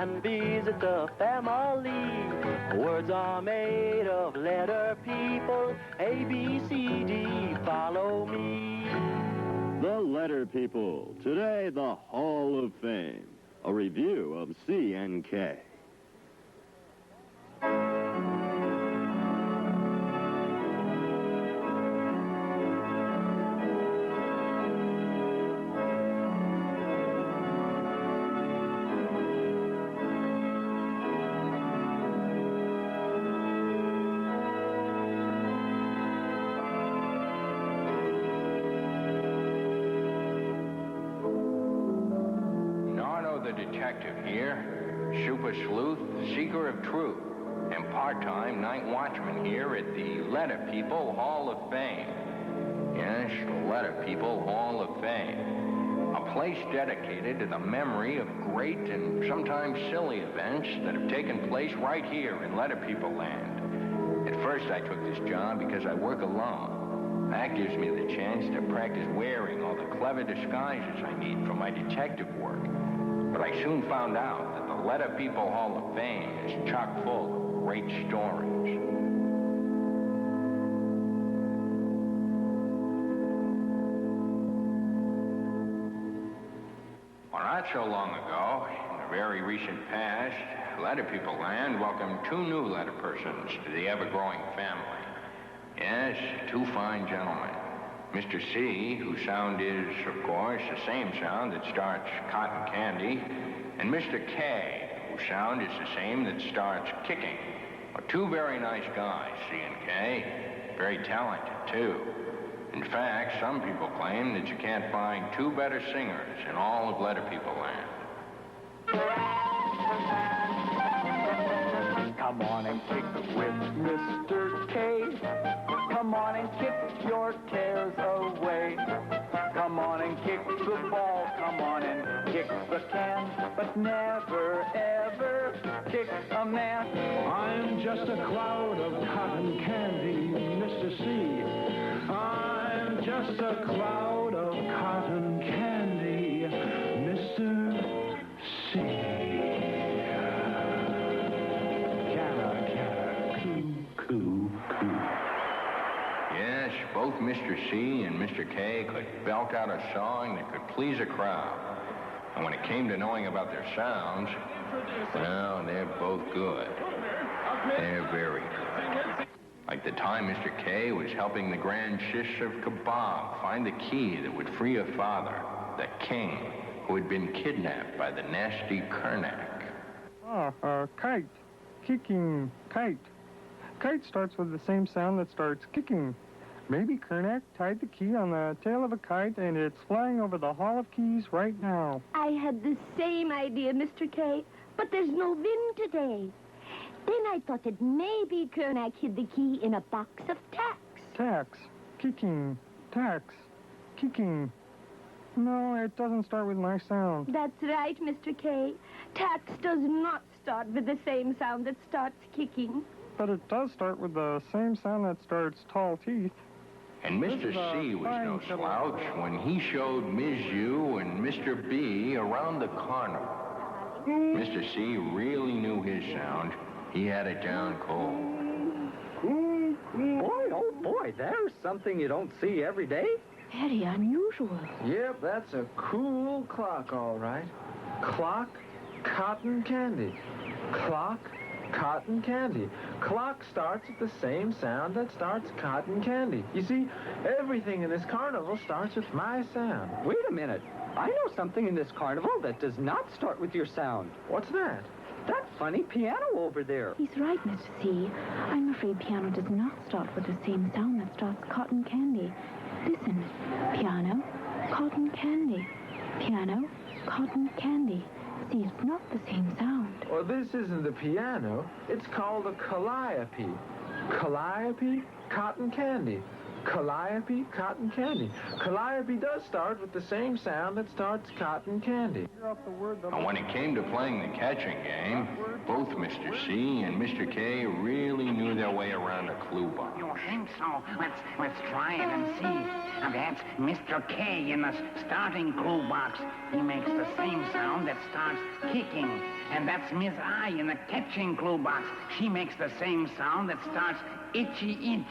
and visit the family. Words are made of letter people, A, B, C, D, follow me. The Letter People. Today, the Hall of Fame. A review of C&K. The detective here, super sleuth, seeker of truth, and part-time night watchman here at the Letter People Hall of Fame. Yes, the Letter People Hall of Fame. A place dedicated to the memory of great and sometimes silly events that have taken place right here in Letter People land. At first I took this job because I work alone. That gives me the chance to practice wearing all the clever disguises I need for my detective work. But I soon found out that the Letter People Hall of Fame is chock full of great stories. Well, not so long ago, in the very recent past, Letter People Land welcomed two new letter persons to the ever-growing family. Yes, two fine gentlemen. Mr. C, whose sound is, of course, the same sound that starts cotton candy, and Mr. K, whose sound is the same that starts kicking. Well, two very nice guys, C and K. Very talented, too. In fact, some people claim that you can't find two better singers in all of Letter People Land. Come on and kick with Mr. K. Come on and kick your cares away. Come on and kick the ball. Come on and kick the can. But never, ever kick a man. I'm just a cloud of cotton candy, Mr. C. I'm just a cloud of cotton candy, Mr. C. Yes, both Mr. C and Mr. K could belt out a song that could please a crowd. And when it came to knowing about their sounds, well, they're both good. They're very good. Like the time Mr. K was helping the Grand Shish of Kebab find the key that would free her father, the king, who had been kidnapped by the nasty Kernak. Kite. Kicking. Kite. Kite starts with the same sound that starts kicking. Maybe Kernak tied the key on the tail of a kite and it's flying over the Hall of Keys right now. I had the same idea, Mr. K, but there's no wind today. Then I thought that maybe Kernak hid the key in a box of tacks. Tacks. Kicking. Tacks. Kicking. No, it doesn't start with my sound. That's right, Mr. K. Tacks does not start with the same sound that starts kicking. But it does start with the same sound that starts tall teeth. And Mr. C was no slouch when he showed Ms. U and Mr. B around the carnival. Mr. C really knew his sound. He had it down cold. Boy, oh boy, there's something you don't see every day. Very unusual. Yep, that's a cool clock, all right. Clock, cotton candy. Clock, cotton candy. Clock starts with the same sound that starts cotton candy. You see, everything in this carnival starts with my sound. Wait a minute. I know something in this carnival that does not start with your sound. What's that? That funny piano over there. He's right, Mr. C. I'm afraid piano does not start with the same sound that starts cotton candy. Listen. Piano, cotton candy. Piano, cotton candy. See, it's not the same sound. Well, this isn't the piano. It's called a calliope. Calliope, cotton candy. Calliope, cotton candy. Calliope does start with the same sound that starts cotton candy. And when it came to playing the catching game, both Mr. C and Mr. K really knew their way around a clue box. You think so? Let's try it and see. And that's Mr. K in the starting clue box. He makes the same sound that starts kicking. And that's Miss I in the catching clue box. She makes the same sound that starts itchy inch.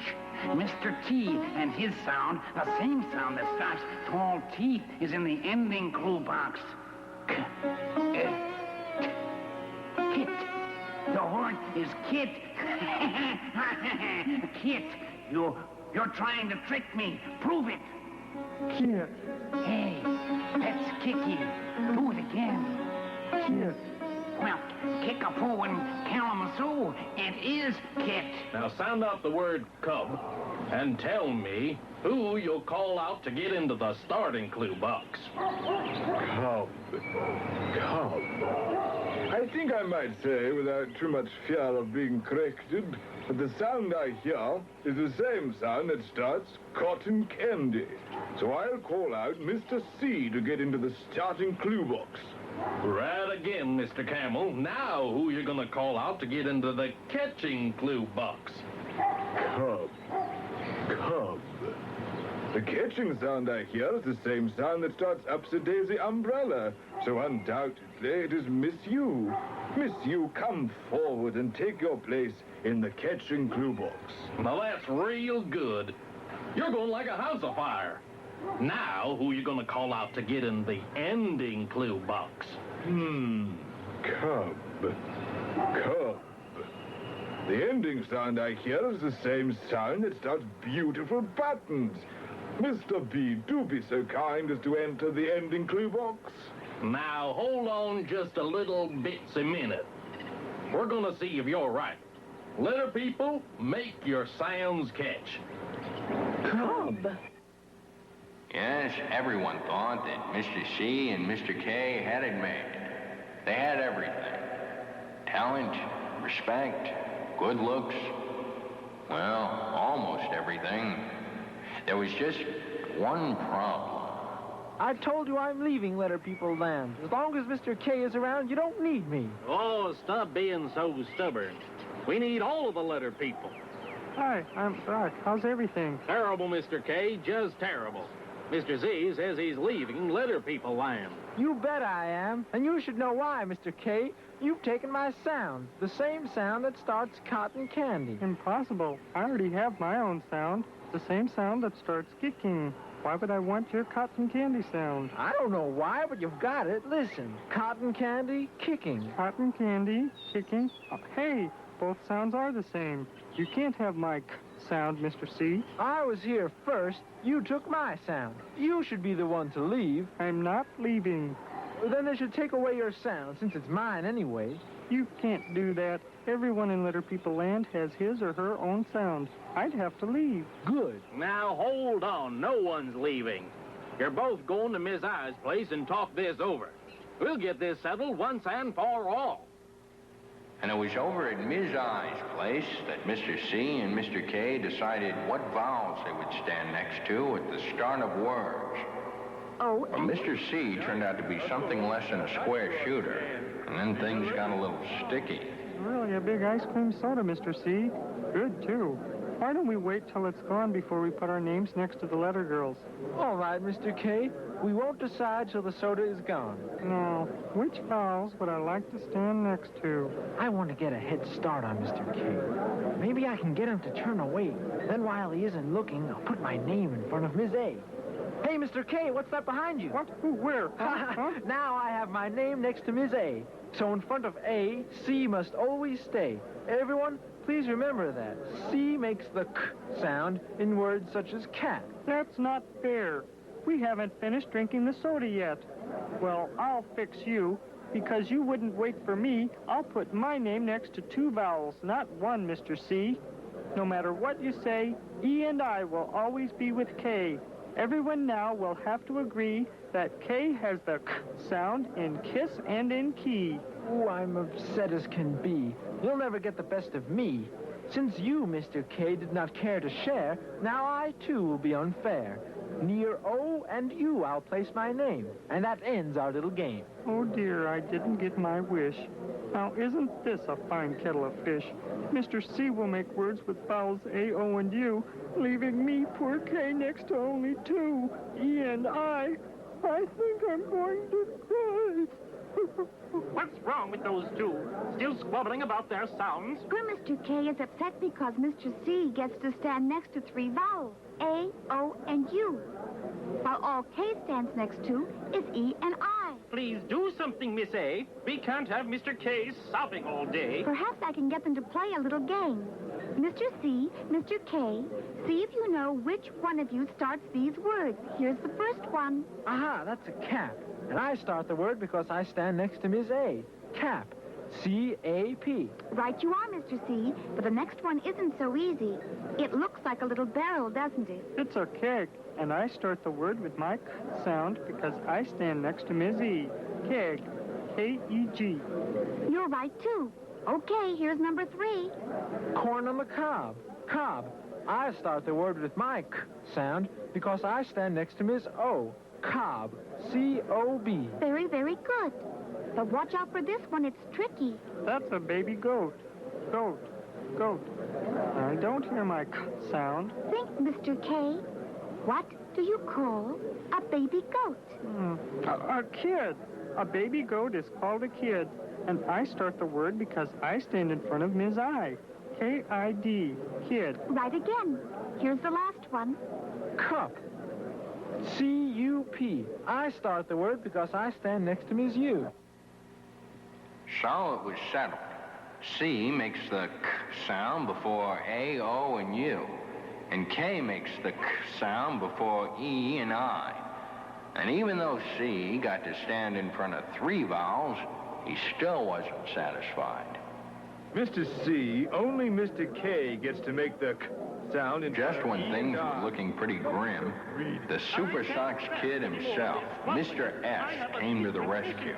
Mr. T and his sound, the same sound that starts tall teeth, is in the ending clue box. Kit. The word is kit. Kit, you're trying to trick me. Prove it. Kit. Hey, that's Kiki. Do it again. Kit. Well, Kickapoo and Kalamazoo, it is Kit. Now sound out the word cub and tell me who you'll call out to get into the starting clue box. Cub. Cub. I think I might say, without too much fear of being corrected, that the sound I hear is the same sound that starts cotton candy. So I'll call out Mr. C to get into the starting clue box. Right again, Mr. Camel. Now who you gonna call out to get into the catching clue box? Cub. Cub. The catching sound I hear is the same sound that starts Upsy-Daisy Umbrella. So undoubtedly it is Miss You. Miss You, come forward and take your place in the catching clue box. Now that's real good. You're going like a house afire. Now who you gonna call out to get in the ending clue box? Cub. Cub. The ending sound I hear is the same sound that starts Beautiful Buttons. Mr. B, do be so kind as to enter the ending clue box. Now hold on just a little bitsy minute. We're gonna see if you're right. Letter people, make your sounds catch. Cub. Yes, everyone thought that Mr. C and Mr. K had it made. They had everything. Talent, respect, good looks. Well, almost everything. There was just one problem. I told you I'm leaving Letter People Land. As long as Mr. K is around, you don't need me. Oh, stop being so stubborn. We need all of the letter people. Hi, I'm Brock. How's everything? Terrible, Mr. K, just terrible. Mr. Z says he's leaving Letter People Land. You bet I am. And you should know why, Mr. K. You've taken my sound. The same sound that starts cotton candy. Impossible. I already have my own sound. The same sound that starts kicking. Why would I want your cotton candy sound? I don't know why, but you've got it. Listen. Cotton candy, kicking. Cotton candy, kicking. Oh, hey, both sounds are the same. You can't have my k sound, Mr. C. I was here first. You took my sound. You should be the one to leave. I'm not leaving. Then they should take away your sound, since it's mine anyway. You can't do that. Everyone in Letter People Land has his or her own sound. I'd have to leave. Good. Now, hold on. No one's leaving. You're both going to Miss I's place and talk this over. We'll get this settled once and for all. And it was over at Ms. I's place that Mr. C and Mr. K decided what vowels they would stand next to at the start of words. Oh, Well, Mr. C turned out to be something less than a square shooter, and then things got a little sticky. Really a big ice cream soda, Mr. C. Good, too. Why don't we wait till it's gone before we put our names next to the letter girls? all right, Mr. K. We won't decide till the soda is gone. Now, which vowels would I like to stand next to? I want to get a head start on Mr. K. Maybe I can get him to turn away. Then while he isn't looking, I'll put my name in front of Ms. A. Hey, Mr. K, what's that behind you? What? Who? Where? Huh? Now I have my name next to Ms. A. So in front of A, C must always stay. Everyone, please remember that. C makes the k sound in words such as cat. That's not fair. We haven't finished drinking the soda yet. Well, I'll fix you. Because you wouldn't wait for me, I'll put my name next to two vowels, not one, Mr. C. No matter what you say, E and I will always be with K. Everyone now will have to agree that K has the k sound in kiss and in key. Ooh, I'm upset as can be. You'll never get the best of me. Since you, Mr. K, did not care to share, now I, too, will be unfair. Near O and U, I'll place my name, and that ends our little game. Oh, dear, I didn't get my wish. Now, isn't this a fine kettle of fish? Mr. C will make words with vowels A, O, and U, leaving me, poor K, next to only two, E and I. I think I'm going to cry. What's wrong with those two? Still squabbling about their sounds? Poor Mr. K is upset because Mr. C gets to stand next to three vowels, A, O, and U, while all K stands next to is E and I. Please do something, Miss A. We can't have Mr. K sobbing all day. Perhaps I can get them to play a little game. Mr. C, Mr. K, see if you know which one of you starts these words. Here's the first one. Aha, that's a cap. And I start the word because I stand next to Ms. A. Cap. C-A-P. Right you are, Mr. C, but the next one isn't so easy. It looks like a little barrel, doesn't it? It's a keg, and I start the word with my k sound because I stand next to Ms. E. Keg. K-E-G. You're right, too. Okay, here's number 3. Corn on the cob. Cob. I start the word with my k sound because I stand next to Ms. O. Cob. C-O-B. Very, very good. But watch out for this one. It's tricky. That's a baby goat. Goat. Goat. I don't hear my k sound. Think, Mr. K. What do you call a baby goat? A kid. A baby goat is called a kid. And I start the word because I stand in front of Ms. I. K-I-D. Kid. Right again. Here's the last one. Cup. C-U-P. I start the word because I stand next to Ms. U. So it was settled. C makes the k sound before A, O, and U. And K makes the k sound before E and I. And even though C got to stand in front of 3 vowels, he still wasn't satisfied. Mr. C, only Mr. K gets to make the k sound in Just when things were looking pretty grim, the Super Sox Kid himself, Mr. S, came to the rescue.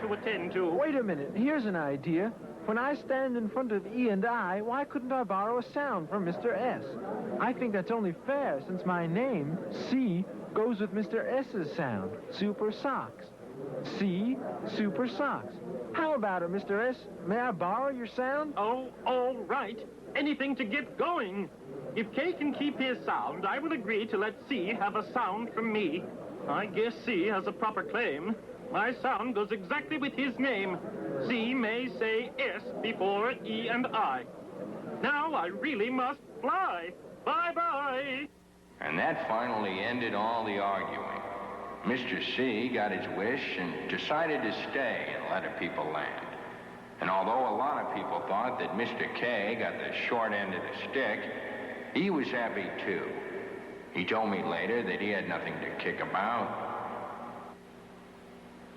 Wait a minute. Here's an idea. When I stand in front of E and I, why couldn't I borrow a sound from Mr. S? I think that's only fair since my name, C, goes with Mr. S's sound, Super Sox. C, Super Sox. How about it, Mr. S? May I borrow your sound? Oh, all right. Anything to get going. If K can keep his sound, I will agree to let C have a sound from me. I guess C has a proper claim. My sound goes exactly with his name. C may say S before E and I. Now I really must fly. Bye-bye. And that finally ended all the arguing. Mr. C got his wish and decided to stay in Letter People Land. And although a lot of people thought that Mr. K got the short end of the stick, he was happy too. He told me later that he had nothing to kick about.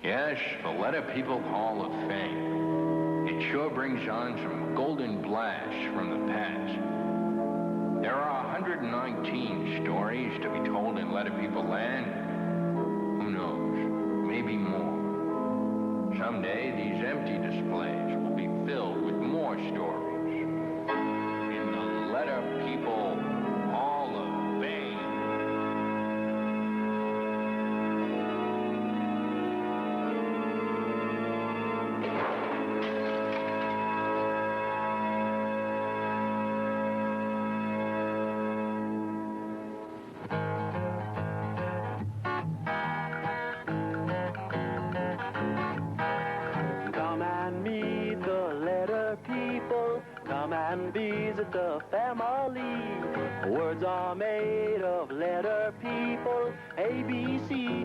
Yes, the Letter People Hall of Fame. It sure brings on some golden blasts from the past. There are 119 stories to be told in Letter People Land. Who knows? Maybe more. Someday, these empty displays will be filled with more stories. In the Letter People Hall of Fame. Come and meet the letter people. Come and visit the family. Words are made of letter people. A, B, C,